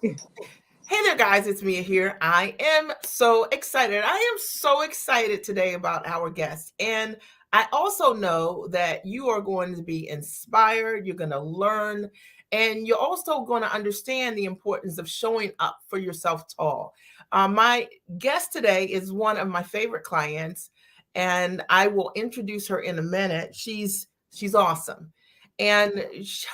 Hey there, guys. It's Mia here. I am so excited. I am so excited today about our guest. And I also know that you are going to be inspired, you're going to learn, and you're also going to understand the importance of showing up for yourself tall. My guest today is one of my favorite clients, and I will introduce her in a minute. She's awesome. And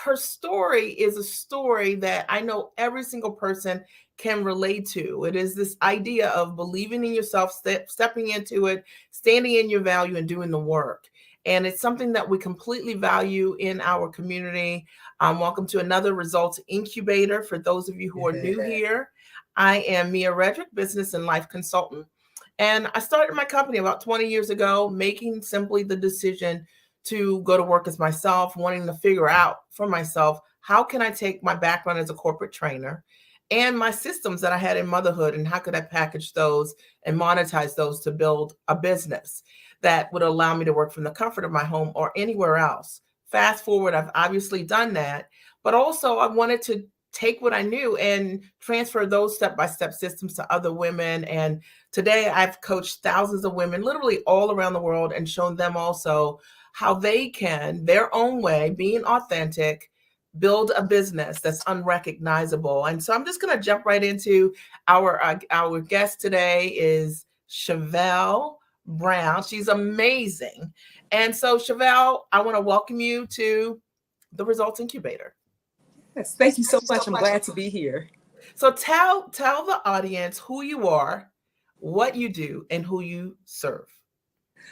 her story is a story that I know every single person can relate to. It is this idea of believing in yourself, stepping into it, standing in your value, and doing the work. And it's something that we completely value in our community. Welcome to another Results Incubator. For those of you who are new here, I am Mia Redrick, business and life consultant. And I started my company about 20 years ago, making simply the decision to go to work as myself, wanting to figure out for myself how can I take my background as a corporate trainer and my systems that I had in motherhood, and how could I package those and monetize those to build a business that would allow me to work from the comfort of my home or anywhere else. Fast forward, I've obviously done that, but also I wanted to take what I knew and transfer those step-by-step systems to other women. And today I've coached thousands of women literally all around the world and shown them also how they can, their own way, being authentic, build a business that's unrecognizable. And so I'm just going to jump right into our guest today is Chevelle Brown. She's amazing. And so Chevelle, I want to welcome you to the Results Incubator. Yes, thank you so much. I'm glad to be here. So tell the audience who you are, what you do, and who you serve.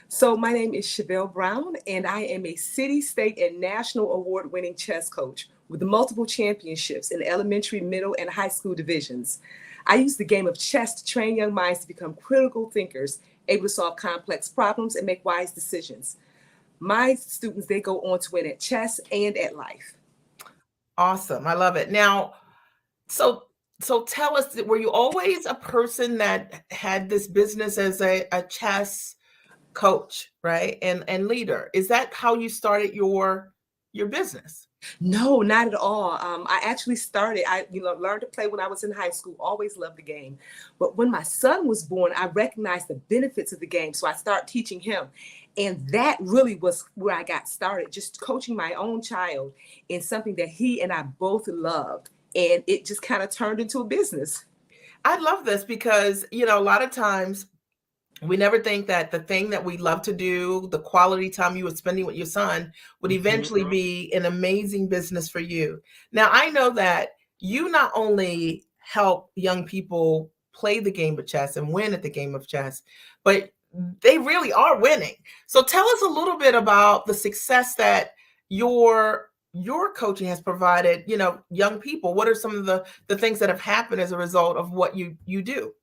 So, my name is Chevelle Brown, and I am a city, state, and national award winning chess coach with multiple championships in elementary, middle, and high school divisions. I use the game of chess to train young minds to become critical thinkers, able to solve complex problems and make wise decisions. My students, they go on to win at chess and at life. Awesome. I love it. Now, so so tell us, were you always a person that had this business as a chess coach, right? And leader? Is that how you started your business? No, not at all. I actually started. I learned to play when I was in high school. Always loved the game, but when my son was born, I recognized the benefits of the game, so I started teaching him, and that really was where I got started. Just coaching my own child in something that he and I both loved, and it just kind of turned into a business. I love this because, a lot of times we never think that the thing that we love to do, the quality time you were spending with your son, would eventually be an amazing business for you. Now, I know that you not only help young people play the game of chess and win at the game of chess, but they really are winning. So tell us a little bit about the success that your coaching has provided, young people. What are some of the things that have happened as a result of what you do?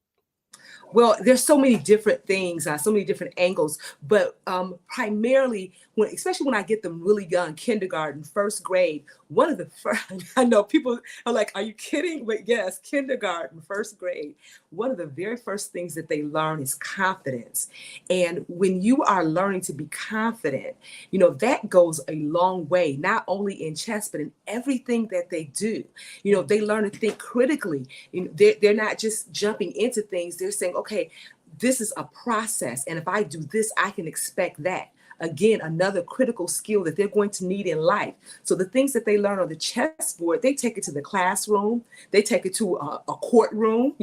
Well, there's so many different things, so many different angles, but primarily especially when I get them really young, kindergarten, first grade, one of the first, I know people are like, are you kidding? But yes, kindergarten, first grade, one of the very first things that they learn is confidence. And when you are learning to be confident, that goes a long way, not only in chess, but in everything that they do. They learn to think critically. They're not just jumping into things. They're saying, okay, this is a process. And if I do this, I can expect that. Again, another critical skill that they're going to need in life. So the things that they learn on the chessboard, they take it to the classroom, they take it to a courtroom,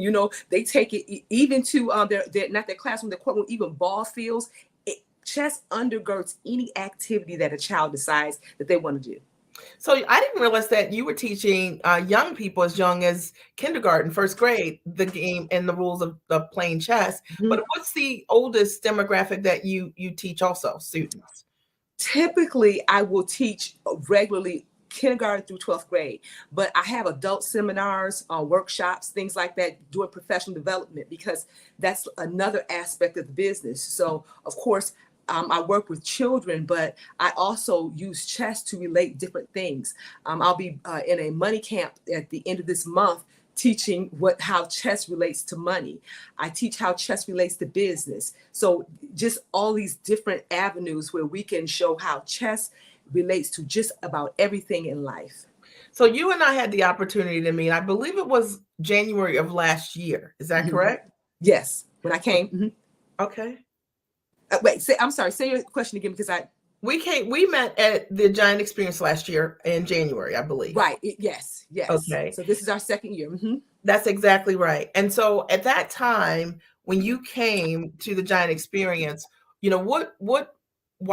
they take it even to their not their classroom, their courtroom, even ball fields. Chess undergirds any activity that a child decides that they want to do. So I didn't realize that you were teaching young people as young as kindergarten, first grade, the game and the rules of playing chess. Mhm. But what's the oldest demographic that you teach also, students? Typically, I will teach regularly kindergarten through 12th grade, but I have adult seminars, workshops, things like that, doing professional development, because that's another aspect of the business. So, of course, I work with children, but I also use chess to relate different things. I'll be in a money camp at the end of this month teaching how chess relates to money. I teach how chess relates to business. So just all these different avenues where we can show how chess relates to just about everything in life. So you and I had the opportunity to meet. I believe it was January of last year. Is that Mhm. correct? Yes, when I came. Okay. Wait, I'm sorry. Say your question again because I. We met at the Giant Experience last year in January, I believe. Right. Yes. Yes. Okay. So this is our second year. That's exactly right. And so at that time, when you came to the Giant Experience, why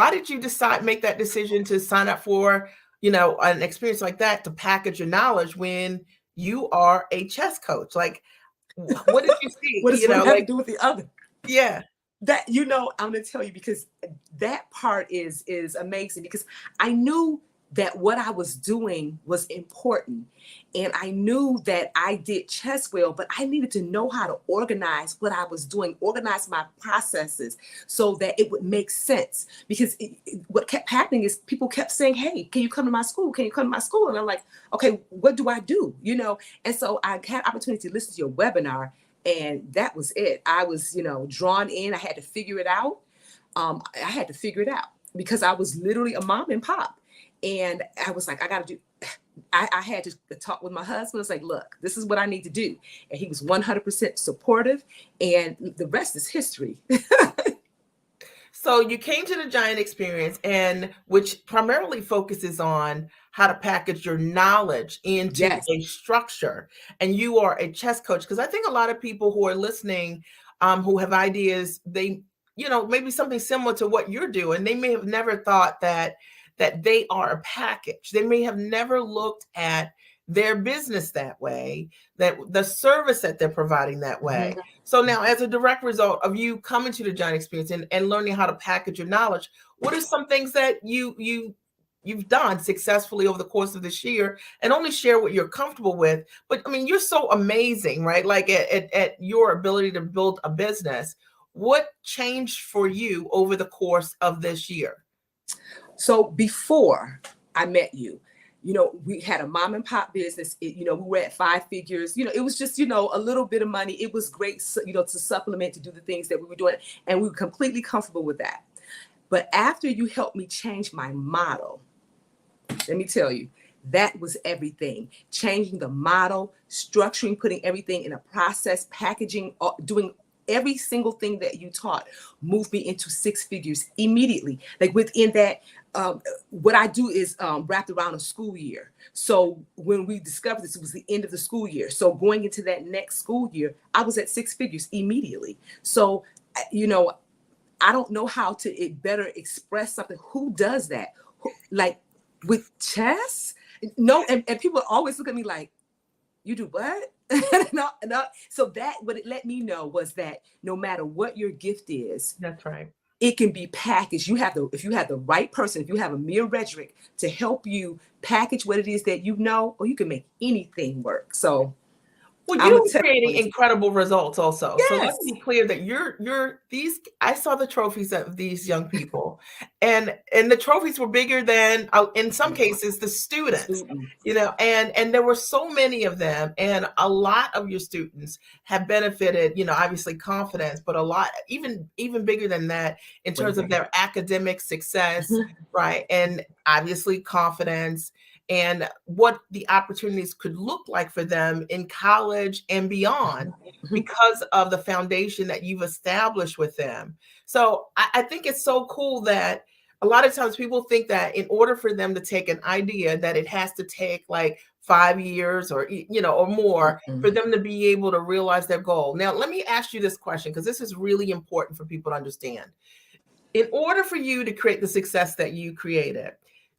did you make that decision to sign up for, an experience like that to package your knowledge when you are a chess coach? Like, what did you see? What does one have to do with the other? Yeah. That I'm going to tell you because that part is amazing because I knew that what I was doing was important, and I knew that I did chess well, but I needed to know how to organize what I was doing, organize my processes so that it would make sense. Because what kept happening is people kept saying, "Hey, can you come to my school? Can you come to my school?" And I'm like, "Okay, what do I do?" And so I had opportunity to listen to your webinar. And that was it. I was, drawn in. I had to figure it out. I had to figure it out because I was literally a mom and pop. And I was like, I had to talk with my husband. I was like, look, this is what I need to do. And he was 100% supportive. And the rest is history. So you came to the Giant Experience, and which primarily focuses on how to package your knowledge into Yes. a structure. And you are a chess coach, because I think a lot of people who are listening, who have ideas, they, maybe something similar to what you're doing, they may have never thought that they are a package. They may have never looked at their business that way, that the service that they're providing that way. Mhm. So now, as a direct result of you coming to the Giant Experience and learning how to package your knowledge, what are some things that you've done successfully over the course of this year? And only share what you're comfortable with. But I mean, you're so amazing, right? Like at your ability to build a business. What changed for you over the course of this year? So before I met you, we had a mom and pop business. We were at 5 figures. It was just, a little bit of money. It was great, to supplement, to do the things that we were doing. And we were completely comfortable with that. But after you helped me change my model, let me tell you, that was everything. Changing the model, structuring, putting everything in a process, packaging, doing every single thing that you taught moved me into 6 figures immediately. Like within that, what I do is wrapped around a school year. So when we discovered this, it was the end of the school year. So going into that next school year, I was at 6 figures immediately. So, I don't know how to better express something. Who does that? Like with chess? No, and people always look at me like, you do what? no. So that what it let me know was that no matter what your gift is, That's right. it can be packaged. If you have the right person, if you have Amir Redrick to help you package what it is that or you can make anything work. So well, you're creating incredible results also. Yes. So let me be clear that I saw the trophies of these young people, and the trophies were bigger than, in some cases, the students, and there were so many of them, and a lot of your students have benefited, obviously confidence, but a lot, even bigger than that in terms of their academic success, right? And obviously confidence, and what the opportunities could look like for them in college and beyond because of the foundation that you've established with them. So I think it's so cool that a lot of times people think that in order for them to take an idea, that it has to take like 5 years or more for them to be able to realize their goal. Now, let me ask you this question, because this is really important for people to understand. In order for you to create the success that you created,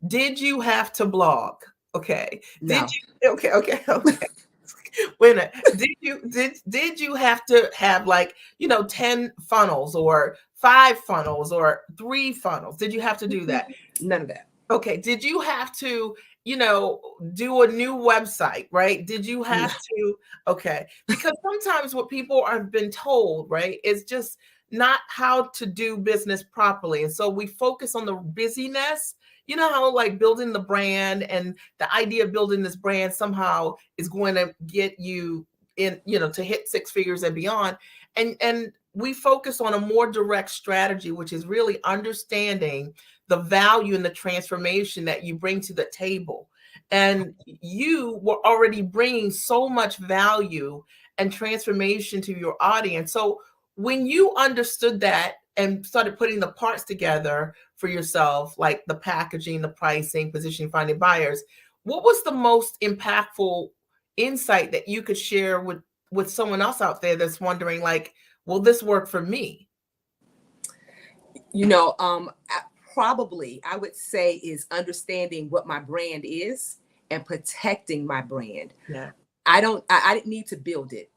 did you have to blog? Okay. No. Okay. Wait a minute. Did you have to have 10 funnels or 5 funnels or 3 funnels? Did you have to do that? None of that. Okay. Did you have to, do a new website, right? Did you have to? Okay. Because sometimes what people have been told, right, is just not how to do business properly. And so we focus on the busyness. You know how building the brand and the idea of building this brand somehow is going to get you in, to hit 6 figures and beyond. And we focus on a more direct strategy, which is really understanding the value and the transformation that you bring to the table. and you were already bringing so much value and transformation to your audience. So when you understood that and started putting the parts together for yourself, like the packaging, the pricing, positioning, finding buyers, what was the most impactful insight that you could share with someone else out there that's wondering, like, will this work for me? You know, probably I would say is understanding what my brand is and protecting my brand. Yeah. I didn't need to build it.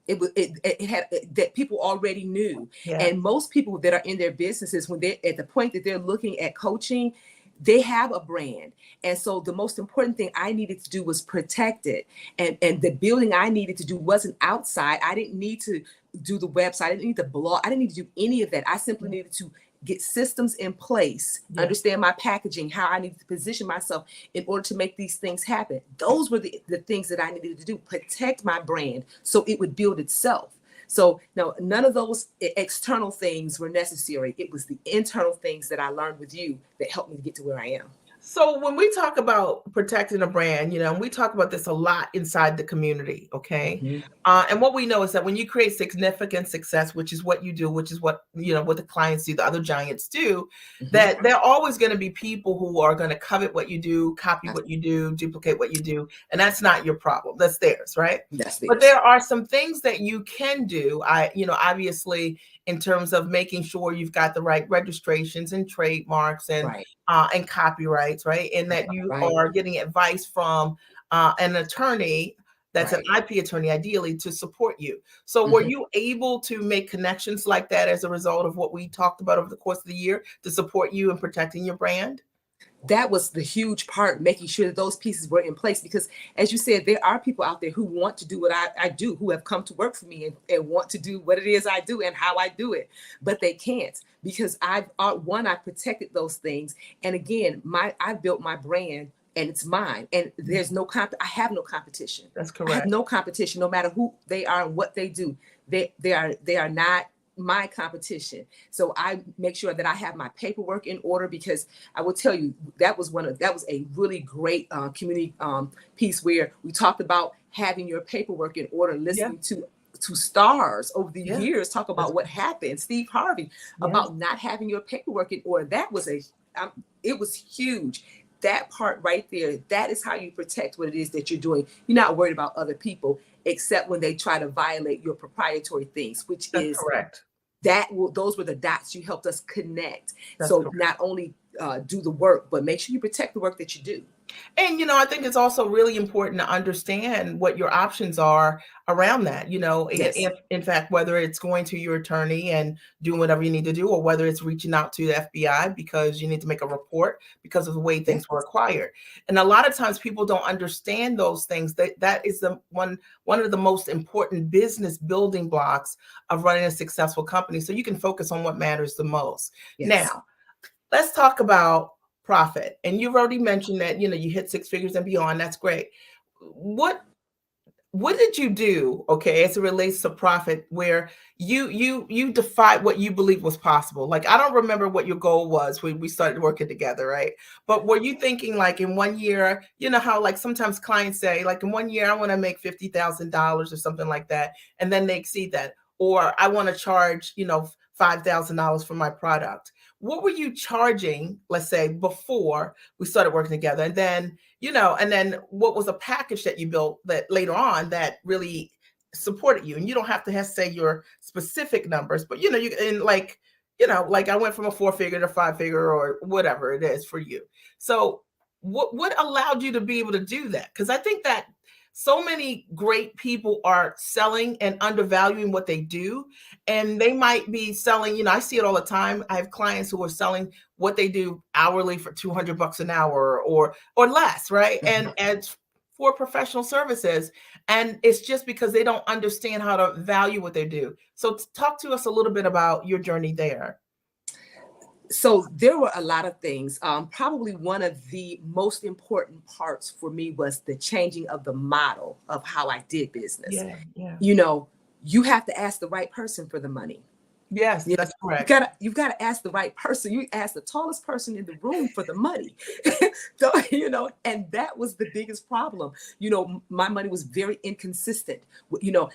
That people already knew. Yeah. And most people that are in their businesses, when they're at the point that they're looking at coaching, they have a brand. And so the most important thing I needed to do was protect it. And the building I needed to do wasn't outside. I didn't need to do the website. I didn't need to blog. I didn't need to do any of that. I simply needed to get systems in place, understand my packaging, how I needed to position myself in order to make these things happen. Those were the things that I needed to do, protect my brand so it would build itself. So no, none of those external things were necessary. It was the internal things that I learned with you that helped me to get to where I am. So when we talk about protecting a brand, and we talk about this a lot inside the community, okay? Mm-hmm. And what we know is that when you create significant success, which is what you do, which is what what the clients do, the other giants do, that there are always going to be people who are going to covet what you do, copy what you do, duplicate what you do, and that's not your problem. That's theirs, right? That's theirs. But there are some things that you can do. Obviously, in terms of making sure you've got the right registrations and trademarks and and copyrights, right? And that you are getting advice from an attorney that's an IP attorney, ideally, to support you. So were you able to make connections like that as a result of what we talked about over the course of the year to support you in protecting your brand? That was the huge part, making sure that those pieces were in place, because as you said, there are people out there who want to do what I do, who have come to work for me and want to do what it is I do and how I do it, but they can't, because I protected those things. And again, I built my brand and it's mine, and there's I have no competition. That's correct. I have no competition, no matter who they are and what they do. They are not my competition. So I make sure that I have my paperwork in order, because I will tell you that was a really great community piece where we talked about having your paperwork in order, listening to stars over the years talk about what happened, Steve Harvey, about not having your paperwork in order. That was it was huge. That part right there, that is how you protect what it is that you're doing. You're not worried about other people, except when they try to violate your proprietary things, which is correct. Those were the dots you helped us connect. That's so correct. Not only do the work, but make sure you protect the work that you do. And, I think it's also really important to understand what your options are around that, if in fact, whether it's going to your attorney and doing whatever you need to do, or whether it's reaching out to the FBI because you need to make a report because of the way things were acquired. And a lot of times people don't understand those things. That is one of the most important business building blocks of running a successful company. So you can focus on what matters the most. Now, let's talk about profit. And you've already mentioned that, you hit six figures and beyond. That's great. What did you do, as it relates to profit, where you defied what you believe was possible? Like, I don't remember what your goal was when we started working together, right? But were you thinking, like, in 1 year, how like sometimes clients say, like, in 1 year, I want to make $50,000 or something like that, and then they exceed that, or I want to charge, $5,000 for my product. What were you charging, let's say, before we started working together? And then, and then what was a package that you built that later on that really supported you? And you don't have to say your specific numbers, but you and like I went from a 4-figure to 5-figure or whatever it is for you. So what allowed you to be able to do that? Because I think that so many great people are selling and undervaluing what they do. And they might be selling, I see it all the time. I have clients who are selling what they do hourly for $200 an hour or less, right? And as for professional services. And it's just because they don't understand how to value what they do. So talk to us a little bit about your journey there. So there were a lot of things. Probably one of the most important parts for me was the changing of the model of how I did business. You have to ask the right person for the money. Yes, You know, that's correct. you've got to ask the right person. You ask the tallest person in the room for the money. So, and that was the biggest problem. My money was very inconsistent.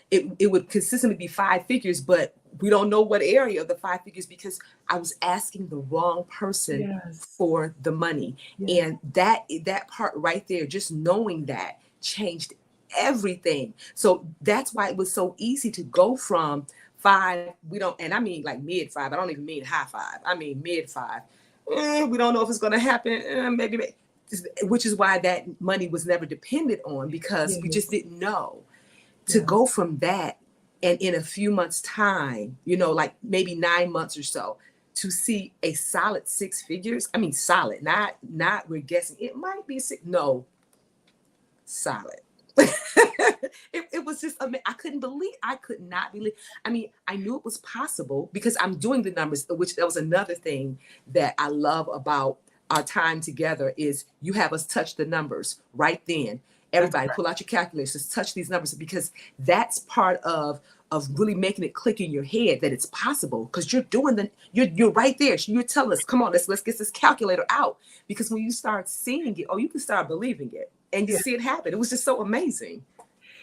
It would consistently be five figures, but we don't know what area of the five figures because I was asking the wrong person Yes. for the money. Yes. And that part right there, just knowing that changed everything. So that's why it was so easy to go from five, we don't, and I mean like mid five. I don't even mean high five. I mean mid five. We don't know if it's going to happen. Maybe, which is why that money was never depended on because we just didn't know. To go from that and in a few months' time, like maybe 9 months or so, to see a solid six figures. I mean, solid, not we're guessing. It might be six. No, solid. It was just, I could not believe. I mean, I knew it was possible because I'm doing the numbers, which that was another thing that I love about our time together is you have us touch the numbers right then. Everybody pull out your calculators, just touch these numbers because that's part of really making it click in your head that it's possible because you're doing you're right there. You're telling us, come on, let's get this calculator out because when you start seeing it, you can start believing it and you see it happen. It was just so amazing.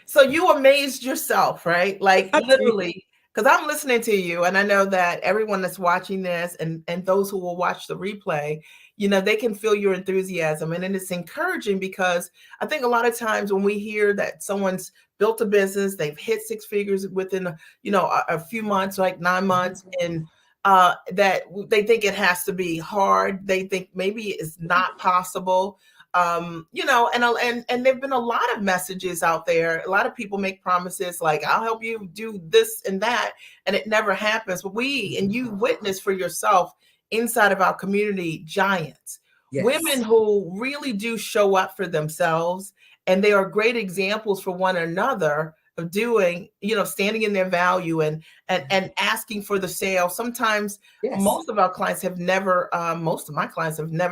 So you amazed yourself, right? Like literally, because I'm listening to you and I know that everyone that's watching this and those who will watch the replay, they can feel your enthusiasm. And it's encouraging because I think a lot of times when we hear that someone's built a business, they've hit six figures within, a few months, like 9 months, and that they think it has to be hard. They think maybe it's not possible. And there've been a lot of messages out there. A lot of people make promises like, I'll help you do this and that, and it never happens. But you witness for yourself inside of our community giants, women who really do show up for themselves, and they are great examples for one another of doing, standing in their value and asking for the sale. Sometimes most of my clients have never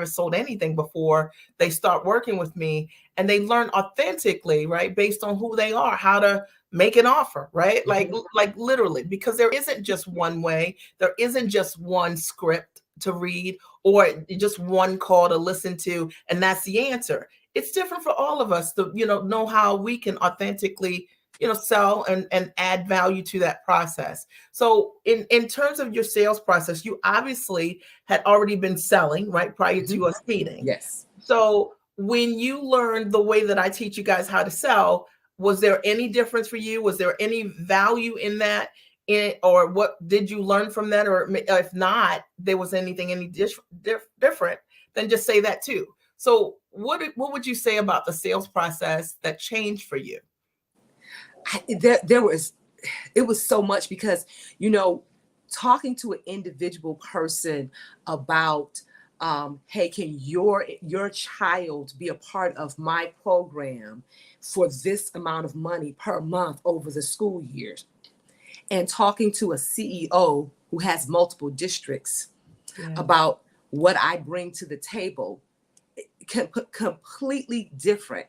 sold anything before they start working with me, and they learn authentically, right, based on who they are, how to make an offer, right? Like literally, because there isn't just one way, there isn't just one script to read or just one call to listen to, and that's the answer. It's different for all of us to, know how we can authentically, sell and add value to that process. So in terms of your sales process, you obviously had already been selling, right, prior to us meeting. Yes. So when you learned the way that I teach you guys how to sell, was there any difference for you? Was there any value in that? Or what did you learn from that? Or if not, there was anything any different, then just say that too. So what would you say about the sales process that changed for you? It was so much because, talking to an individual person about, hey, can your child be a part of my program for this amount of money per month over the school years? And talking to a CEO who has multiple districts about what I bring to the table, completely different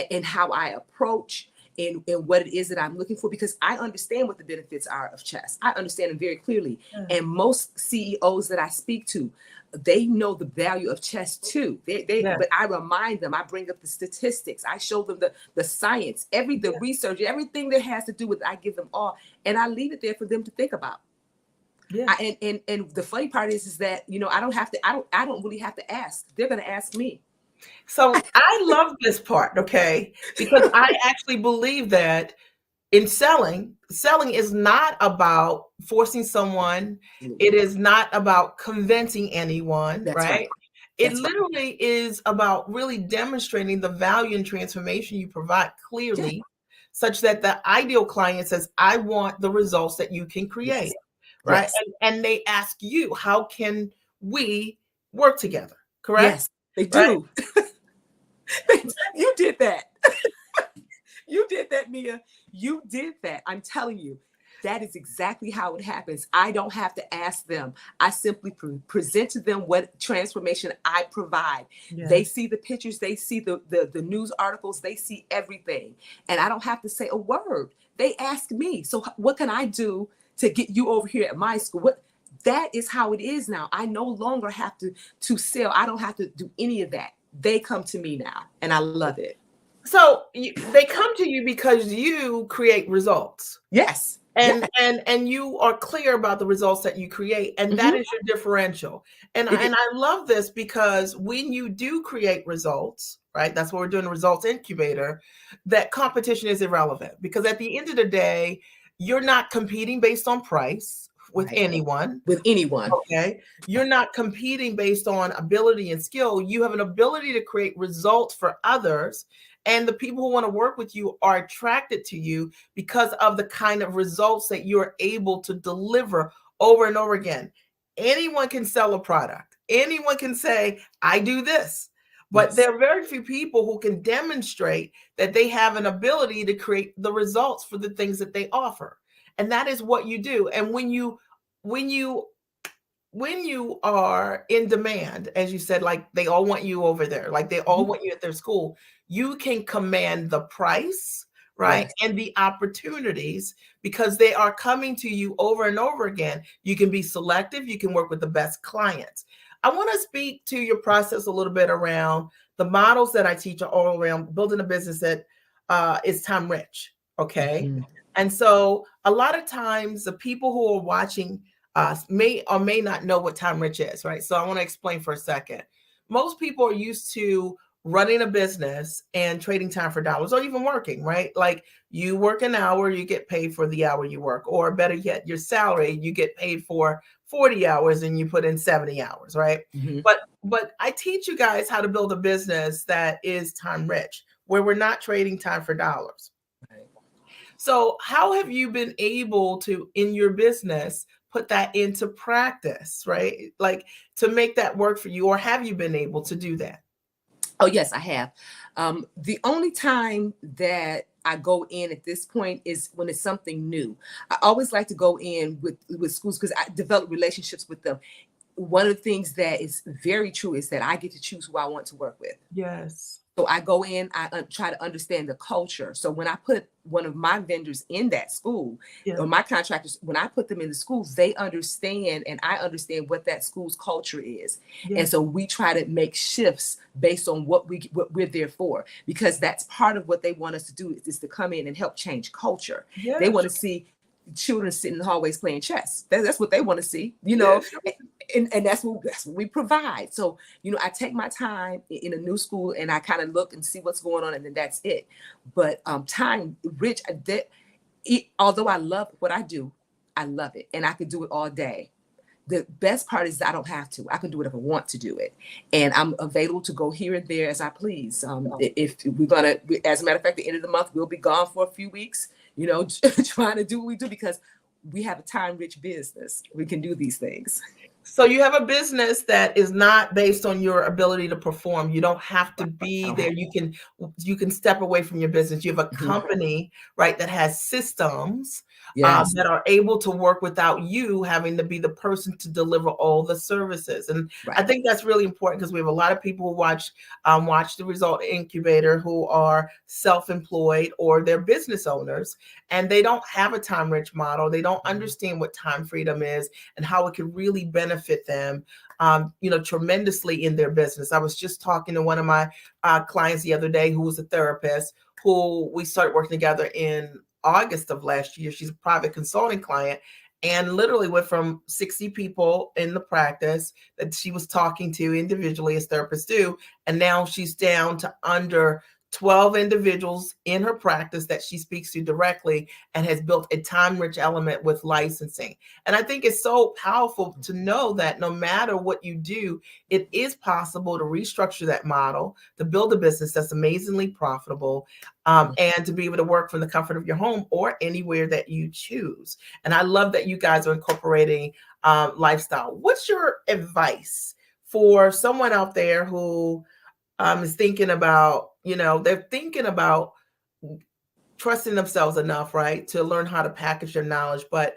in how I approach and what it is that I'm looking for, because I understand what the benefits are of chess. I understand them very clearly. And most CEOs that I speak to, they know the value of chess too. But I remind them, I bring up the statistics, I show them the science, the research, everything that has to do with it, I give them all, and I leave it there for them to think about. And the funny part is that, I don't really have to ask. They're going to ask me. So I love this part, okay? Because I actually believe that in selling is not about forcing someone. It is not about convincing anyone, right? It literally is about really demonstrating the value and transformation you provide clearly, such that the ideal client says, I want the results that you can create, right? And they ask you, how can we work together, correct? Yes, they do. Right? You did that. You did that, Mia. You did that. I'm telling you, that is exactly how it happens. I don't have to ask them. I simply present to them what transformation I provide. They see the pictures, they see the news articles, they see everything. And I don't have to say a word. They ask me, so what can I do to get you over here at my school. What that is how it is now. I no longer have to sell. I don't have to do any of that. They come to me now, and I love it. So they come to you because you create results. Yes. And you are clear about the results that you create, and that is your differential. And I love this because when you do create results, right? That's what we're doing, the results incubator, that competition is irrelevant, because at the end of the day, you're not competing based on price with anyone. With anyone. Okay. You're not competing based on ability and skill. You have an ability to create results for others. And the people who want to work with you are attracted to you because of the kind of results that you're able to deliver over and over again. Anyone can sell a product. Anyone can say, I do this. But there are very few people who can demonstrate that they have an ability to create the results for the things that they offer. And that is what you do. And when you are in demand, as you said, like they all want you over there, like they all want you at their school, you can command the price, right? And the opportunities, because they are coming to you over and over again. You can be selective. You can work with the best clients. I want to speak to your process a little bit around the models that I teach are all around building a business that is time rich. Okay. And so a lot of times the people who are watching may or may not know what time rich is, right? So I want to explain for a second. Most people are used to running a business and trading time for dollars, or even working, right? Like you work an hour, you get paid for the hour you work, or better yet, your salary, you get paid for 40 hours and you put in 70 hours, right? But I teach you guys how to build a business that is time rich, where we're not trading time for dollars. So how have you been able to, in your business, put that into practice, right? Like to make that work for you, or have you been able to do that? Oh, yes, I have. The only time that I go in at this point is when it's something new. I always like to go in with schools because I develop relationships with them. One of the things that is very true is that I get to choose who I want to work with. Yes. So I go in, I try to understand the culture. So when I put one of my vendors in that school, or my contractors, when I put them in the school, they understand and I understand what that school's culture is. And so we try to make shifts based on what we're there for, because that's part of what they want us to do is to come in and help change culture. They want to see children sitting in the hallways playing chess. That's what they want to see, you know. And that's what we provide. So, you know, I take my time in a new school and I kind of look and see what's going on, and then that's it. But time rich, although I love what I do, I love it, and I could do it all day. The best part is that I don't have to. I can do it if I want to do it, and I'm available to go here and there as I please. If we're gonna, as a matter of fact, the end of the month we'll be gone for a few weeks, you know, trying to do what we do because we have a time-rich business. We can do these things. So you have a business that is not based on your ability to perform. You don't have to be there. You can step away from your business. You have a company, right, that has systems that are able to work without you having to be the person to deliver all the services. And I think that's really important because we have a lot of people who watch the Result Incubator who are self-employed or they're business owners, and they don't have a time-rich model. They don't understand what time freedom is and how it could really benefit them, you know, tremendously in their business. I was just talking to one of my clients the other day who was a therapist who we started working together in August of last year. She's a private consulting client and literally went from 60 people in the practice that she was talking to individually as therapists do. And now she's down to under 12 individuals in her practice that she speaks to directly and has built a time-rich element with licensing. And I think it's so powerful to know that no matter what you do, it is possible to restructure that model, to build a business that's amazingly profitable, and to be able to work from the comfort of your home or anywhere that you choose. And I love that you guys are incorporating lifestyle. What's your advice for someone out there who is thinking about, you know, they're thinking about trusting themselves enough, right, to learn how to package their knowledge, but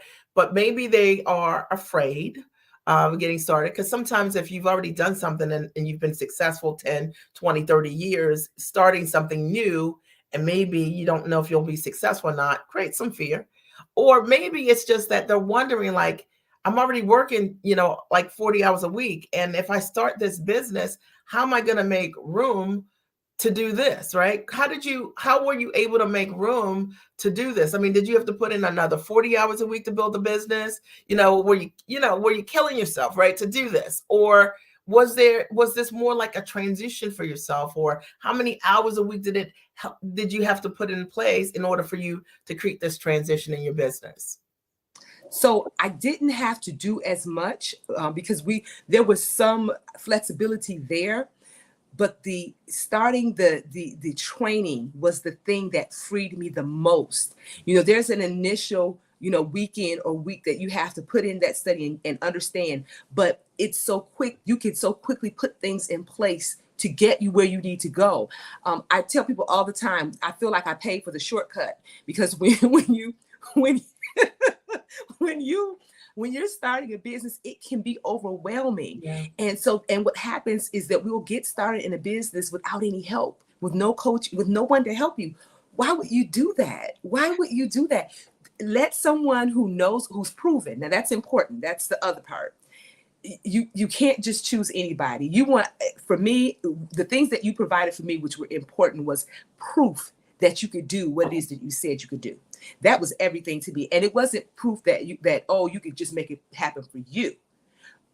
maybe they are afraid of getting started, because sometimes if you've already done something and you've been successful 10, 20, 30 years, starting something new, and maybe you don't know if you'll be successful or not, creates some fear. Or maybe it's just that they're wondering, like, I'm already working, like 40 hours a week. And if I start this business, how am I going to make room to do this, right? How were you able to make room to do this? I mean, did you have to put in another 40 hours a week to build the business? Were you killing yourself, right, to do this? Or was this more like a transition for yourself? Or how many hours a week did you have to put in place in order for you to create this transition in your business? So I didn't have to do as much because there was some flexibility there, but the starting the training was the thing that freed me the most. There's an initial weekend or week that you have to put in that study and understand, but it's so quick. You can so quickly put things in place to get you where you need to go. I tell people all the time, I feel like I paid for the shortcut, because when you're starting a business, it can be overwhelming. Yeah. And what happens is that we'll get started in a business without any help, with no coach, with no one to help you. Why would you do that? Let someone who knows, who's proven. Now that's important. That's the other part. You can't just choose anybody. For me, the things that you provided for me, which were important, was proof that you could do what it is that you said you could do. That was everything to me. And it wasn't proof that you could just make it happen for you.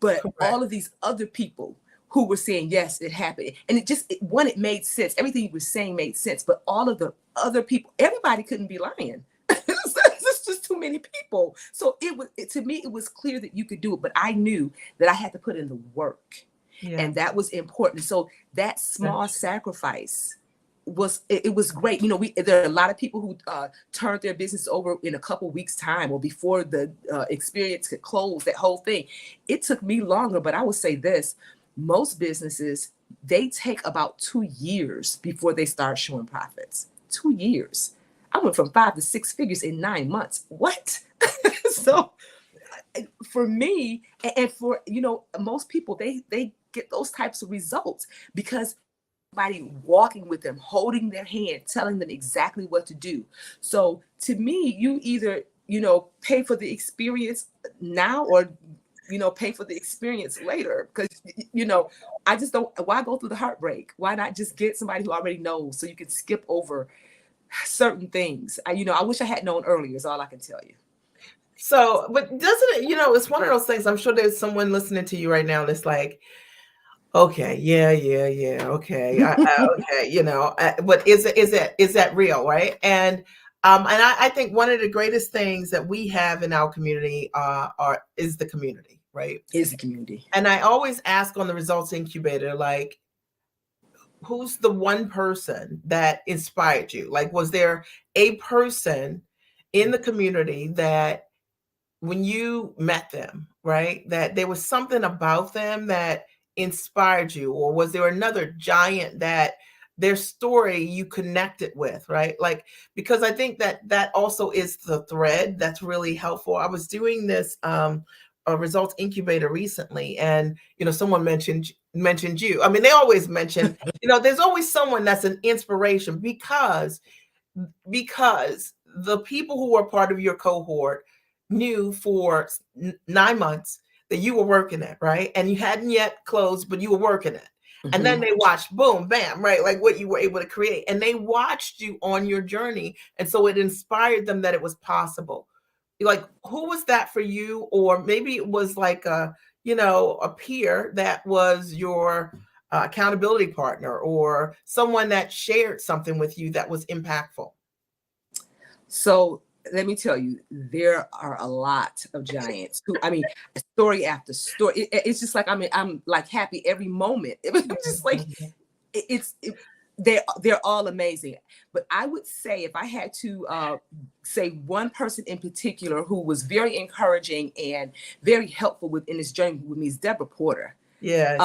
But Correct. All of these other people who were saying, yes, it happened. And it made sense. Everything you were saying made sense. But all of the other people, everybody couldn't be lying. It's just too many people. So to me, it was clear that you could do it. But I knew that I had to put in the work. Yeah. And that was important. So that small sacrifice was great. There are a lot of people who turned their business over in a couple weeks time, or before the experience could close, that whole thing. It took me longer, but I would say this: most businesses, they take about 2 years before they start showing profits. 2 years. I went from 5 to 6 figures in 9 months. What? So for me, and for most people, they get those types of results because somebody walking with them, holding their hand, telling them exactly what to do. So to me, you either, pay for the experience now, or, pay for the experience later. Because, I just don't, why go through the heartbreak? Why not just get somebody who already knows, so you can skip over certain things? I wish I had known earlier, is all I can tell you. So, but doesn't it, it's one of those things, I'm sure there's someone listening to you right now that's like, okay, yeah, okay, okay, but is that real, right? And I think one of the greatest things that we have in our community is the community, right? Is the community. And I always ask on the Results Incubator, like, who's the one person that inspired you? Like, was there a person in the community that when you met them, right, that there was something about them that inspired you? Or was there another giant that their story you connected with, right? Like, because I think that also is the thread that's really helpful. I was doing this a Results Incubator recently, and someone mentioned you. I mean, they always mention, there's always someone that's an inspiration, because the people who are part of your cohort knew for 9 months that you were working it, right? And you hadn't yet closed, but you were working it. Mm-hmm. And then they watched, boom, bam, right? Like what you were able to create. And they watched you on your journey. And so it inspired them that it was possible. Like, who was that for you? Or maybe it was like a peer that was your accountability partner, or someone that shared something with you that was impactful. So let me tell you, there are a lot of giants who, story after story. It's just like, I'm like happy every moment. I'm just like, they're all amazing. But I would say, if I had to say one person in particular who was very encouraging and very helpful in this journey with me, is Deborah Porter. Yes.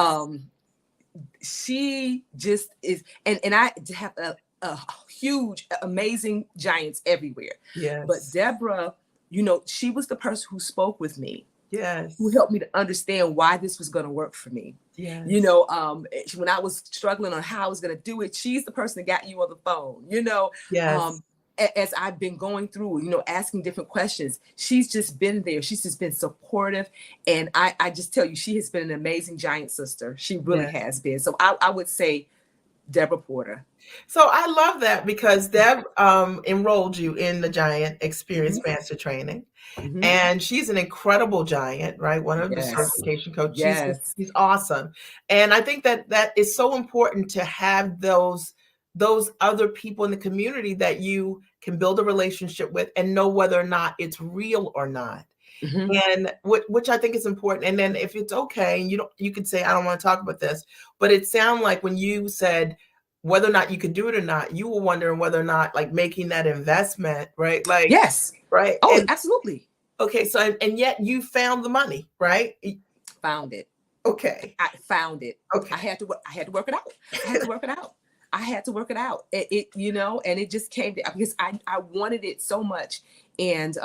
She just is, and I have a huge, amazing giants everywhere. Yes. But Deborah, she was the person who spoke with me. Yes. Who helped me to understand why this was going to work for me. Yes. When I was struggling on how I was going to do it, she's the person that got you on the phone. Yes. as I've been going through, asking different questions, she's just been there. She's just been supportive. And I just tell you, she has been an amazing Giant sister. She really Yes. has been. So I would say Deborah Porter. So I love that because Deb enrolled you in the Giant Experience Master Training. Mm-hmm. And she's an incredible Giant, right? One of the Yes. certification coaches. Yes. She's awesome. And I think that is so important to have those other people in the community that you can build a relationship with and know whether or not it's real or not. Mm-hmm. And which I think is important. And then if it's okay, and you could say, I don't want to talk about this, but it sounded like when you said whether or not you could do it or not, you were wondering whether or not like making that investment, right? Like, yes. Right. Oh, and, absolutely. Okay. So, and yet you found the money, right? Found it. Okay. I found it. Okay. I had to work it out. I had to work it out. And it just came to, because I wanted it so much. And,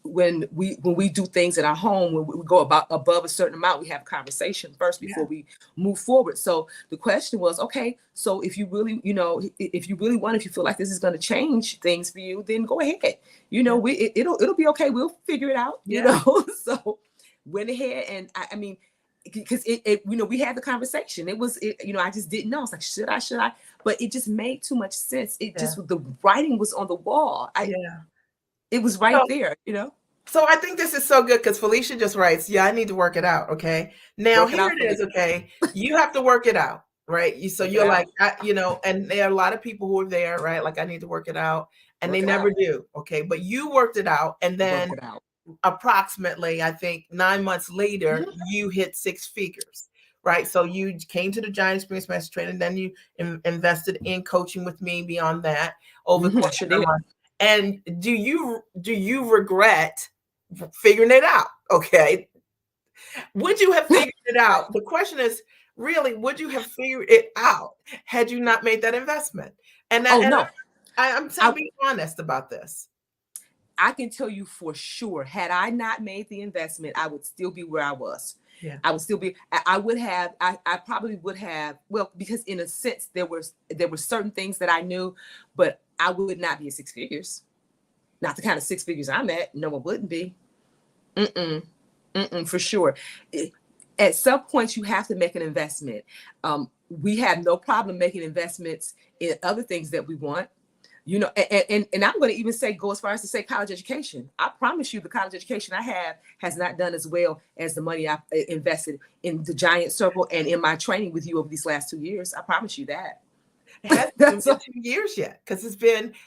when we do things in our home, when we go above a certain amount, we have a conversation first before we move forward. So the question was, okay, so if you really, if you feel like this is going to change things for you, then go ahead. It'll be okay. We'll figure it out. So went ahead, and I mean, because we had the conversation. It was, I just didn't know. I was like, should I? But it just made too much sense. It just, the writing was on the wall. It was right there, So I think this is so good because Felicia just writes, I need to work it out. Okay. Now here it is. Okay. You have to work it out. Right. You're like, and there are a lot of people who are there, right? Like, I need to work it out. And they never do. Okay. But you worked it out. And then approximately, I think 9 months later, you hit 6 figures. Right. So you came to the Giant Experience Master Training, then you invested in coaching with me beyond that over the course of the month. And do you regret figuring it out? Okay. Would you have figured it out? The question is really, would you have figured it out had you not made that investment? And no. I'm being honest about this. I can tell you for sure, had I not made the investment, I would still be where I was. Yeah. I would still be, I probably would have, well, because in a sense, there were certain things that I knew, but I would not be at 6 figures. Not the kind of 6 figures I'm at. No, it wouldn't be. For sure. At some point, you have to make an investment. We have no problem making investments in other things that we want. And I'm going to even go as far as to say college education. I promise you, the college education I have has not done as well as the money I've invested in the Giant Circle and in my training with you over these last 2 years. I promise you that. It hasn't been 2 years yet, because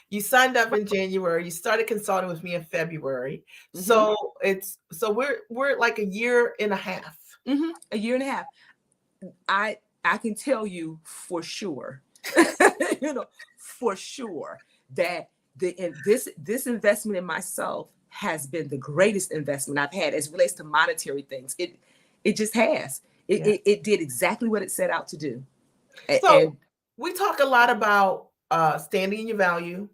you signed up in January, you started consulting with me in February. So we're like a year and a half. A year and a half. I can tell you for sure, for sure that this investment in myself has been the greatest investment I've had as it relates to monetary things. It just has. It did exactly what it set out to do. So we talk a lot about standing in your value,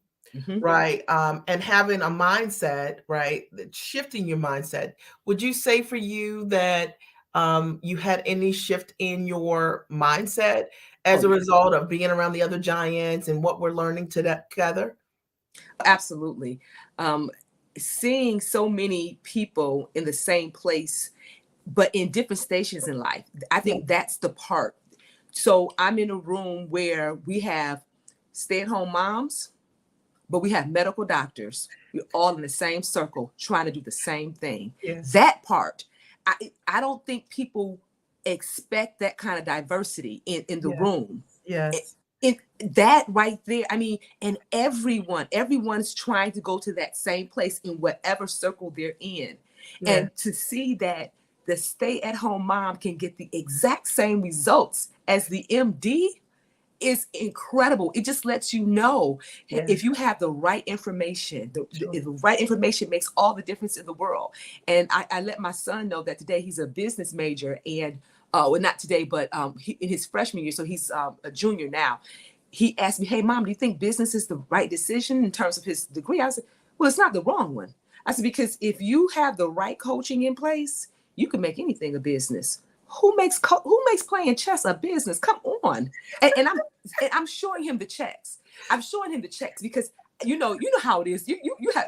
right? And having a mindset, right? Shifting your mindset. Would you say for you that you had any shift in your mindset as a result of being around the other giants and what we're learning together? Absolutely. Seeing so many people in the same place, but in different stations in life, I think that's the part. So I'm in a room where we have stay-at-home moms, but we have medical doctors. We're all in the same circle trying to do the same thing. Yes. That part, I don't think people expect that kind of diversity in the room. Yes. That right there, I mean, and everyone's trying to go to that same place in whatever circle they're in. Yeah. And to see that the stay-at-home mom can get the exact same results as the MD is incredible. It just lets you know if you have the right information, the right information makes all the difference in the world. And I let my son know that today he's a business major, and well, not today, but in his freshman year, so he's a junior now. He asked me, "Hey, Mom, do you think business is the right decision in terms of his degree?" I said, "Well, it's not the wrong one." I said, "Because if you have the right coaching in place, you can make anything a business. Who makes playing chess a business? Come on." And I'm showing him the checks. I'm showing him the checks because you know how it is.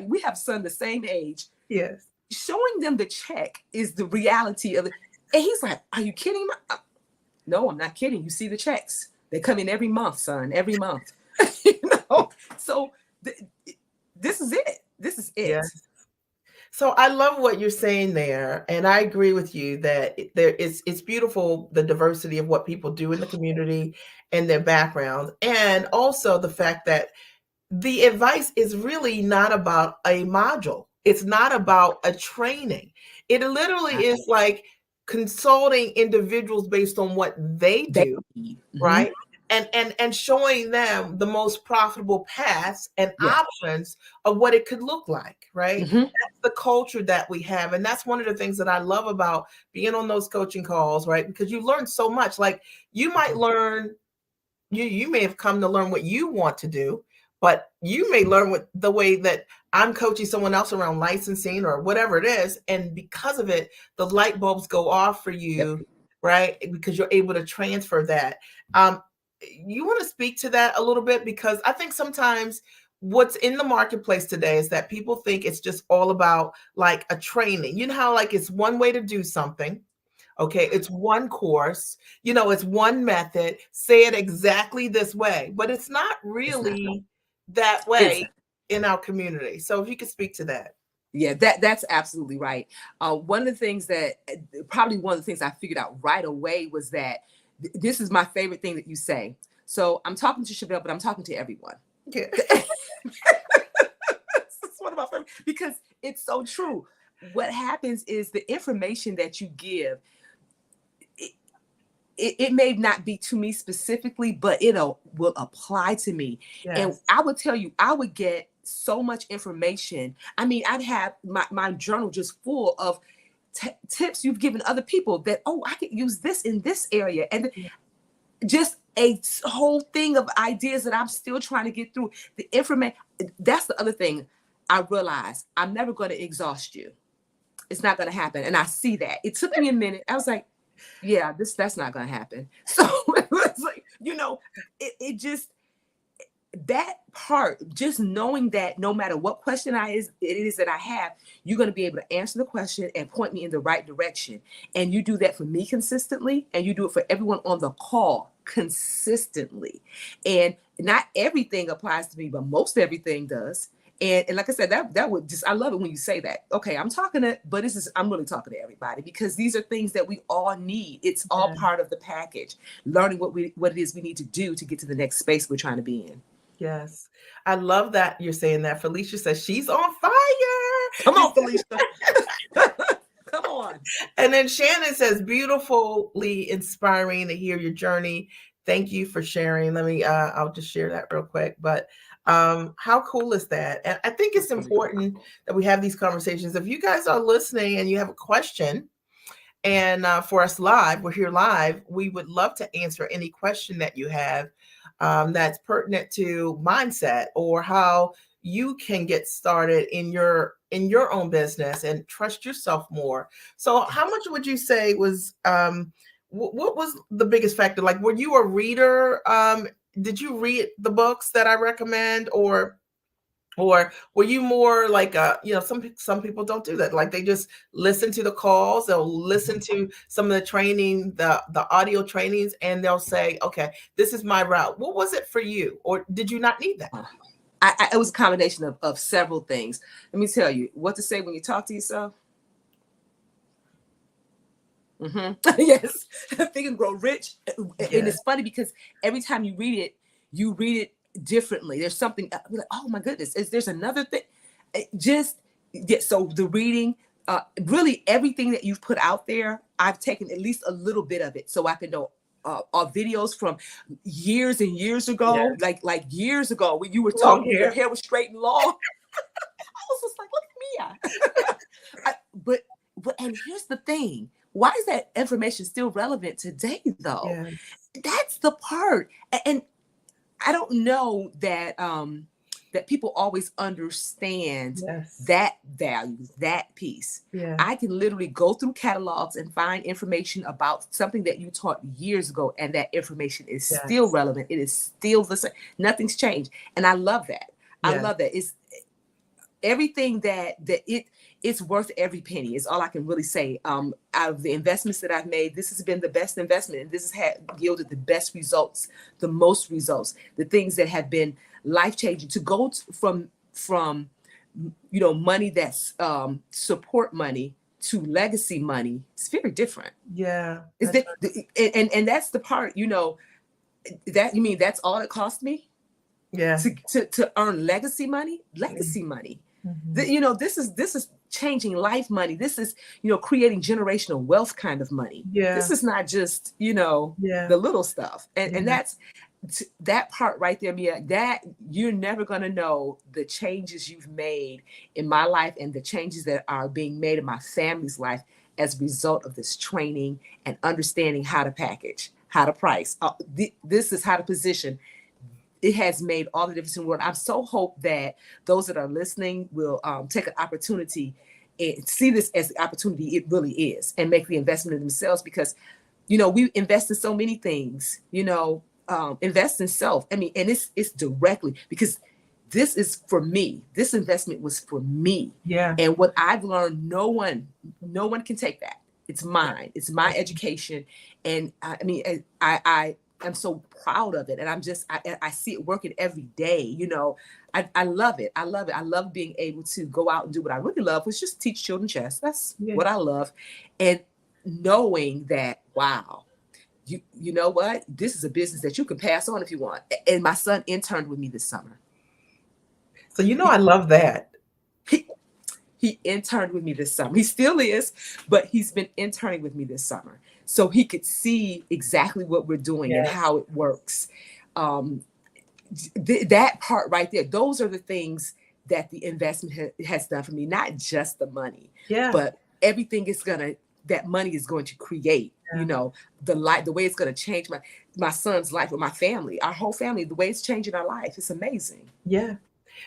We have son the same age. Yes. Showing them the check is the reality of it. And he's like, "Are you kidding me?" No, I'm not kidding. You see the checks. They come in every month, son, every month. So this is it. This is it. Yes. So I love what you're saying there, and I agree with you that it's beautiful, the diversity of what people do in the community and their backgrounds, and also the fact that the advice is really not about a module. It's not about a training. It literally is like consulting individuals based on what they do, right? And showing them the most profitable paths and options of what it could look like, right? That's the culture that we have. And that's one of the things that I love about being on those coaching calls, right? Because you learn so much. Like you might learn, you may have come to learn what you want to do, but you may learn what the way that I'm coaching someone else around licensing or whatever it is. And because of it, the light bulbs go off for you, right? Because you're able to transfer that. You want to speak to that a little bit? Because I think sometimes what's in the marketplace today is that people think it's just all about like a training. You know how like it's one way to do something. Okay, it's one course, it's one method, say it exactly this way, but it's not really that way in our community. So if you could speak to that. Yeah, that's absolutely right. One of the things probably one of the things I figured out right away was that this is my favorite thing that you say. So I'm talking to Chevelle, but I'm talking to everyone. Yeah. It's one of my favorite because it's so true. What happens is the information that you give, it may not be to me specifically, but will apply to me. Yes. And I would tell you, I would get so much information. I mean, I'd have my journal just full of tips you've given other people that, I could use this in this area. And just a whole thing of ideas that I'm still trying to get through. The information, that's the other thing I realized. I'm never going to exhaust you. It's not going to happen. And I see that. It took me a minute. I was like, yeah, that's not going to happen. So it's like, it just, that part, just knowing that no matter what question it is that I have, you're going to be able to answer the question and point me in the right direction. And you do that for me consistently, and you do it for everyone on the call consistently. And not everything applies to me, but most everything does. And like I said, that would just, I love it when you say that. Okay, I'm really talking to everybody because these are things that we all need. It's all part of the package, learning what it is we need to do to get to the next space we're trying to be in. Yes. I love that you're saying that. Felicia says she's on fire. Come on, Felicia. Come on. And then Shannon says, beautifully inspiring to hear your journey. Thank you for sharing. I'll just share that real quick. But how cool is that? And I think it's important that we have these conversations. If you guys are listening and you have a question, and for us live, we're here live, we would love to answer any question that you have that's pertinent to mindset or how you can get started in your own business and trust yourself more. So how much would you say was what was the biggest factor? Like, were you a reader? Did you read the books that I recommend, or were you more like some people don't do that. Like they just listen to the calls, they'll listen to some of the training, the audio trainings, and they'll say, okay, this is my route. What was it for you? Or did you not need that? It was a combination of several things. Let me tell you what to say when you talk to yourself. Yes. Think and Grow Rich. And it's funny because every time you read it differently. There's something like, oh my goodness, there's another thing. So the reading, really everything that you've put out there, I've taken at least a little bit of it so I can know videos from years and years ago, like years ago when you were talking, your hair was straight and long. I was just like, look at me. But and here's the thing. Why is that information still relevant today though? Yes. That's the part. And I don't know that that people always understand Yes. that value, that piece. Yeah. I can literally go through catalogs and find information about something that you taught years ago, and that information is still Yes. relevant. It is still the same. Nothing's changed. And I love that. I Yes. love that. It's everything it's worth every penny is all I can really say. Out of the investments that I've made, this has been the best investment, and this has yielded the best results, the most results, the things that have been life-changing. To go from money that's support money to legacy money, it's very different. Yeah. Is that and that's the part, that you mean that's all it cost me? Yeah. To earn legacy money. Mm-hmm. This is changing life money. This is, creating generational wealth kind of money. Yeah. This is not just, Yeah. the little stuff. And Yeah. and that's that part right there, Mia, that you're never going to know the changes you've made in my life and the changes that are being made in my family's life as a result of this training and understanding how to package, how to price. This is how to position. It has made all the difference in the world. I'm so hope that those that are listening will take an opportunity and see this as the opportunity it really is, and make the investment in themselves, because, we invest in so many things, invest in self. I mean, and it's directly because this is for me. This investment was for me. Yeah. And what I've learned, no one can take that. It's mine. It's my education. And I'm so proud of it. And I see it working every day. I love it. I love it. I love being able to go out and do what I really love, which is just teach children chess. That's what I love. And knowing that, wow, you know what? This is a business that you can pass on if you want. And my son interned with me this summer. So, I love that. He interned with me this summer. He still is, but he's been interning with me this summer. So he could see exactly what we're doing and how it works. That part right there, those are the things that the investment has done for me, not just the money, but everything that money is going to create, the way it's going to change my son's life, or my family, our whole family, the way it's changing our life. It's amazing. Yeah.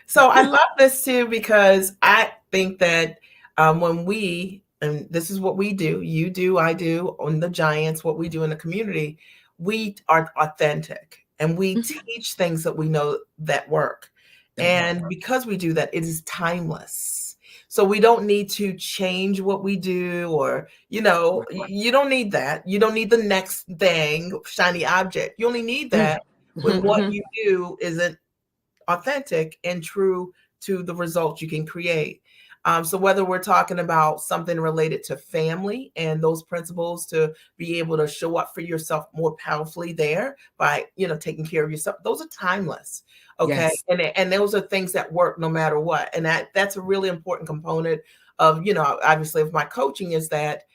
So I love this too, because I think that when and this is what we do, you do, I do on the Giants, what we do in the community, we are authentic and we teach things that we know that work. And because we do that, it is timeless. So we don't need to change what we do, or, you don't need that. You don't need the next thing, shiny object. You only need that when what you do isn't authentic and true to the results you can create. So whether we're talking about something related to family and those principles to be able to show up for yourself more powerfully there by, taking care of yourself, those are timeless. Okay. Yes. And those are things that work no matter what. And that's a really important component of, obviously of my coaching, is that,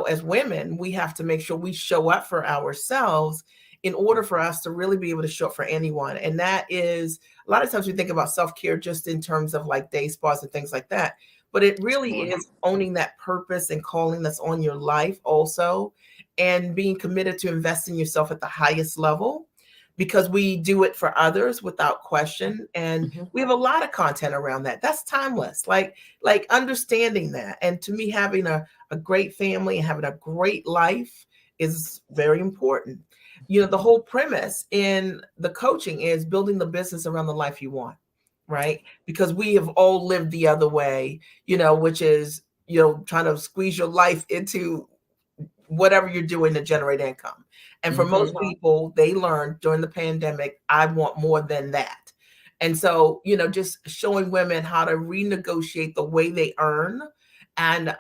as women, we have to make sure we show up for ourselves in order for us to really be able to show up for anyone. And that is, a lot of times we think about self-care just in terms of like day spas and things like that, but it really is owning that purpose and calling that's on your life also, and being committed to invest in yourself at the highest level, because we do it for others without question. And we have a lot of content around that. That's timeless. Like understanding that. And to me, having a great family and having a great life is very important. The whole premise in the coaching is building the business around the life you want, right? Because we have all lived the other way, which is, trying to squeeze your life into whatever you're doing to generate income. And for most people, they learned during the pandemic, I want more than that. And so, just showing women how to renegotiate the way they earn and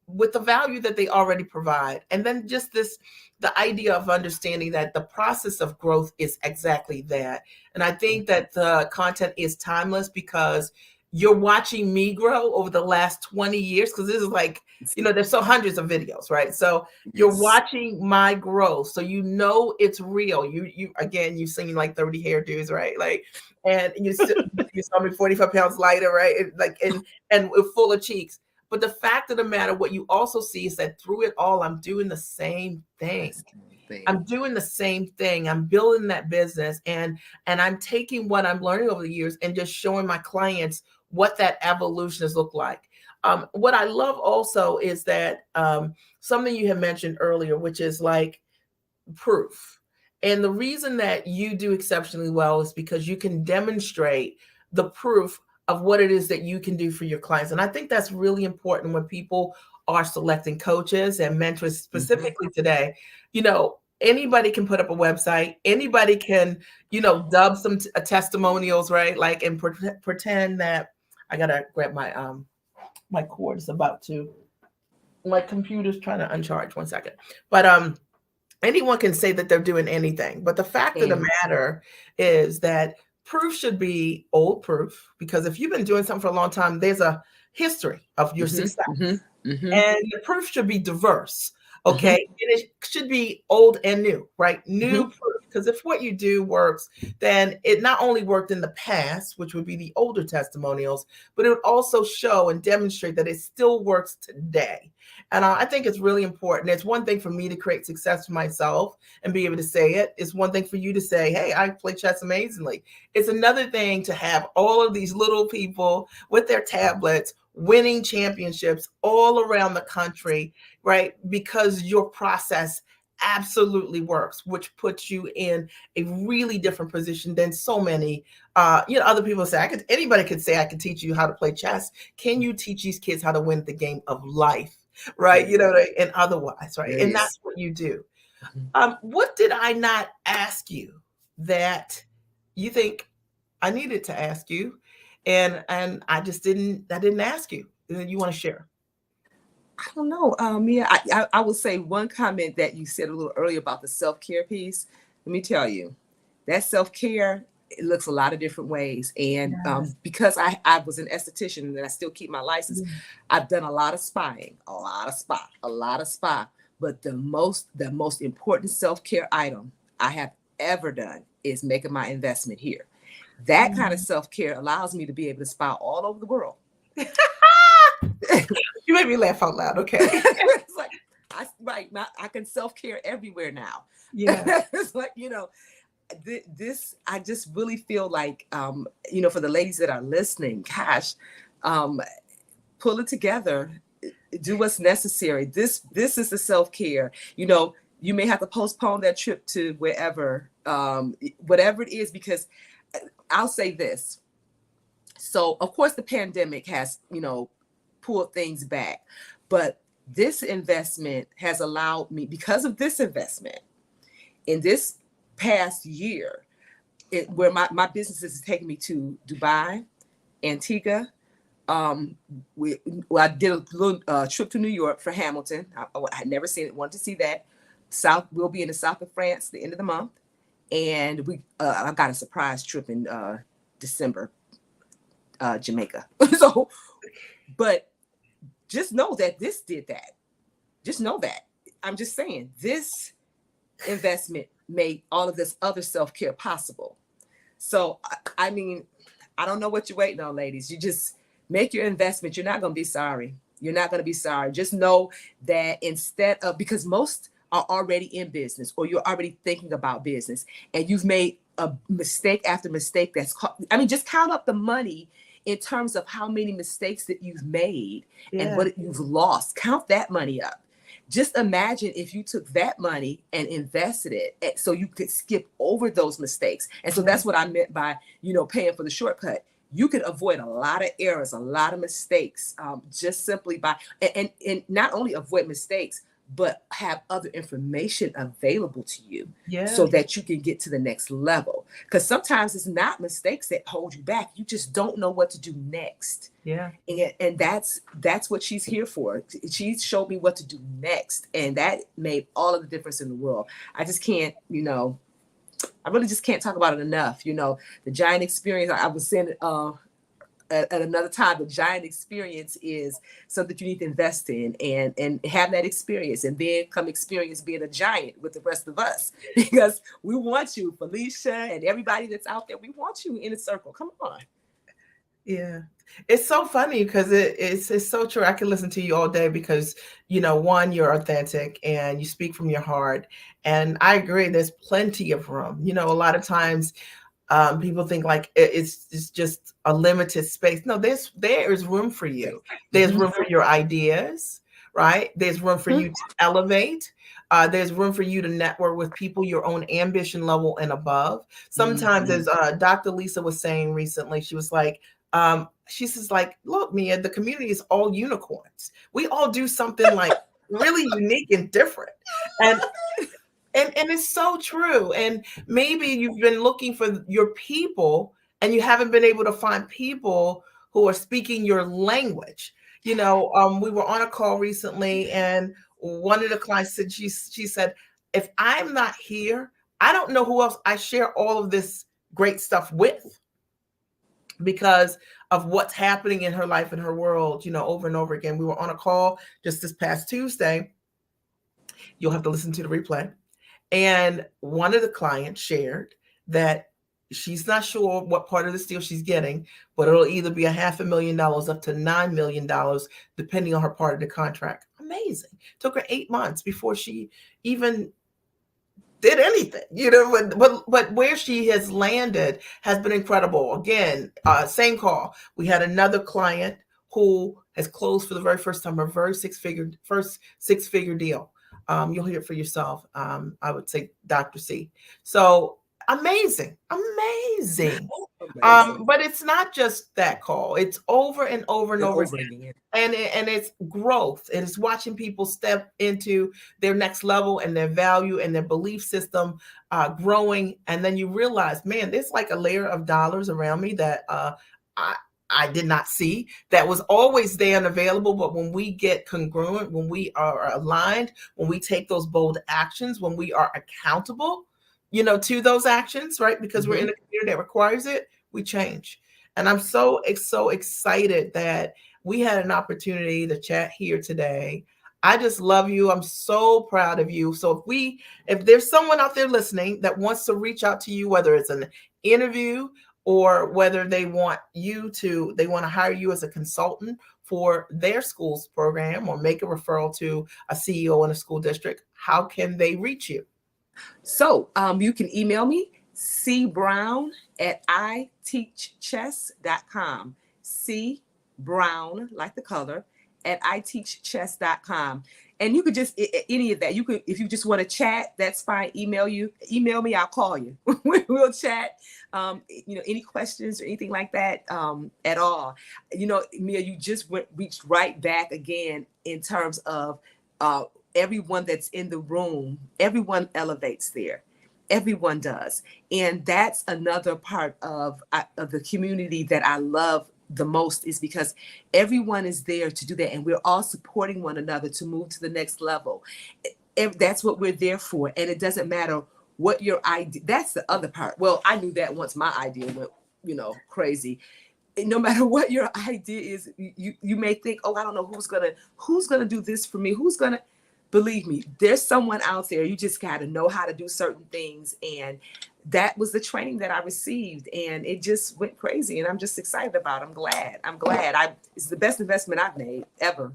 with the value that they already provide. And then just the idea of understanding that the process of growth is exactly that. And I think that the content is timeless because you're watching me grow over the last 20 years, because this is like, there's so hundreds of videos, right? So you're watching my growth. So it's real. You've seen like 30 hairdos, right? Like, and you saw me 45 pounds lighter, right? And with full of cheeks. But the fact of the matter, what you also see is that through it all, I'm doing the same thing. I'm doing the same thing. I'm building that business, and I'm taking what I'm learning over the years and just showing my clients what that evolution has looked like. What I love also is that something you had mentioned earlier, which is like proof. And the reason that you do exceptionally well is because you can demonstrate the proof of what it is that you can do for your clients. And I think that's really important when people are selecting coaches and mentors specifically today. You know, anybody can put up a website, anybody can, you know, dub some testimonials, right? Like, and pretend that I gotta grab my my cord is about to, my computer's trying to uncharge. 1 second. But anyone can say that they're doing anything. But the fact of the matter is that proof should be old proof, because if you've been doing something for a long time, there's a history of your success. And the proof should be diverse. Okay. And it should be old and new, right? New proof. Because if what you do works, then it not only worked in the past, which would be the older testimonials, but it would also show and demonstrate that it still works today. And I think it's really important. It's one thing for me to create success for myself and be able to say it. It's one thing for you to say, hey, I play chess amazingly. It's another thing to have all of these little people with their tablets winning championships all around the country, right? Because your process absolutely works, which puts you in a really different position than so many other people say. Anybody could say I could teach you how to play chess. Can you teach these kids how to win the game of life, right? You know, and otherwise, right? And that's what you do. What did I not ask you that you think I needed to ask you, and I didn't ask you, and you want to share? I don't know, Mia. I will say one comment that you said a little earlier about the self-care piece. Let me tell you, that self-care, it looks a lot of different ways. And because I was an esthetician and I still keep my license, I've done a lot of spying, a lot of spa. But the most important self-care item I have ever done is making my investment here. That kind of self-care allows me to be able to spy all over the world. You made me laugh out loud. Okay. It's like, I can self-care everywhere now. Yeah. It's like, you know, this, I just really feel like, you know, for the ladies that are listening, gosh, pull it together, do what's necessary. This is the self-care. You know, you may have to postpone that trip to wherever, whatever it is, because I'll say this. So of course the pandemic has, you know, pulled things back, but this investment has allowed me, because of this investment in this past year, where my business is taking me to Dubai, Antigua. I did a little trip to New York for Hamilton. I had never seen it, wanted to see that. We'll be in the south of France the end of the month. And I got a surprise trip in December, Jamaica. So, but just know that this did that. Just know that. I'm just saying, this investment made all of this other self-care possible. So, I mean, I don't know what you're waiting on, ladies. You just make your investment. You're not going to be sorry. You're not going to be sorry. Just know that instead of, because most are already in business, or you're already thinking about business, and you've made a mistake after mistake just count up the money in terms of how many mistakes that you've made and what you've lost. Count that money up. Just imagine if you took that money and invested it so you could skip over those mistakes. And so that's what I meant by, you know, paying for the shortcut. You could avoid a lot of errors, a lot of mistakes, just simply by, and not only avoid mistakes, but have other information available to you so that you can get to the next level. Because sometimes it's not mistakes that hold you back. You just don't know what to do next. Yeah. And that's what she's here for. She showed me what to do next. And that made all of the difference in the world. I just can't, you know, I really just can't talk about it enough. You know, the Giant Experience, I was saying at another time, the Giant Experience is something you need to invest in and have that experience, and then come experience being a giant with the rest of us, because we want you, Felicia, and everybody that's out there. We want you in a circle. Come on. Yeah. It's so funny because it's so true. I can listen to you all day because, one, you're authentic and you speak from your heart. And I agree, there's plenty of room. A lot of times people think like it's just a limited space. No, there is room for you. There's room for your ideas, right? There's room for you to elevate. There's room for you to network with people your own ambition level and above. Sometimes, as Dr. Lisa was saying recently, she was like, she says, like, look, Mia, the community is all unicorns. We all do something like really unique and different. And and it's so true. And maybe you've been looking for your people and you haven't been able to find people who are speaking your language. We were on a call recently, and one of the clients said, she said, if I'm not here, I don't know who else I share all of this great stuff with, because of what's happening in her life and her world, over and over again. We were on a call just this past Tuesday. You'll have to listen to the replay. And one of the clients shared that she's not sure what part of this deal she's getting, but it'll either be $500,000 up to $9 million, depending on her part of the contract. Amazing. Took her 8 months before she even did anything, but where she has landed has been incredible. Again, same call. We had another client who has closed for the very first time, her first six-figure deal. You'll hear it for yourself. I would say Dr. C. So amazing. But it's not just that call. It's over and over and over again. And it's growth. And it's watching people step into their next level and their value and their belief system growing. And then you realize, man, there's like a layer of dollars around me that I did not see, that was always there and available. But when we get congruent, when we are aligned, when we take those bold actions, when we are accountable, to those actions, right? Because we're in a community that requires it, we change. And I'm so excited that we had an opportunity to chat here today. I just love you. I'm so proud of you. So if there's someone out there listening that wants to reach out to you, whether it's an interview or whether they want to hire you as a consultant for their school's program or make a referral to a CEO in a school district, how can they reach you? So you can email me, cbrown@iteachchess.com. cbrown, like the color, @iteachchess.com. And you could just, any of that, you could, if you just want to chat, that's fine. Email me, I'll call you. We'll chat. Any questions or anything like that at all. Mia, you just reached right back again in terms of everyone that's in the room. Everyone elevates there. Everyone does. And that's another part of the community that I love the most, is because everyone is there to do that. And we're all supporting one another to move to the next level. That's what we're there for. And it doesn't matter what your idea, that's the other part. Well, I knew that once my idea went, crazy. No matter what your idea is, you may think, oh, I don't know who's gonna do this for me. Believe me, there's someone out there. You just got to know how to do certain things. And that was the training that I received. And it just went crazy. And I'm just excited about it. I'm glad. It's the best investment I've made ever.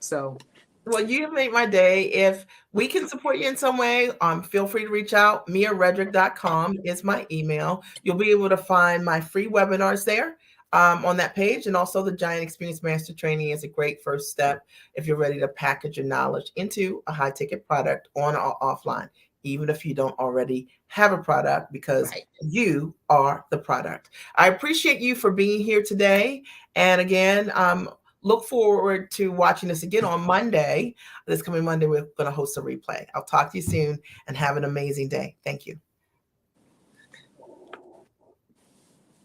So. Well, you made my day. If we can support you in some way, feel free to reach out. MiaRedrick.com is my email. You'll be able to find my free webinars there. On that page, and also the Giant Experience Master Training is a great first step if you're ready to package your knowledge into a high-ticket product on or offline, even if you don't already have a product, because you are the product. I appreciate you for being here today. And again, look forward to watching this again on Monday. This coming Monday, we're going to host a replay. I'll talk to you soon and have an amazing day. Thank you.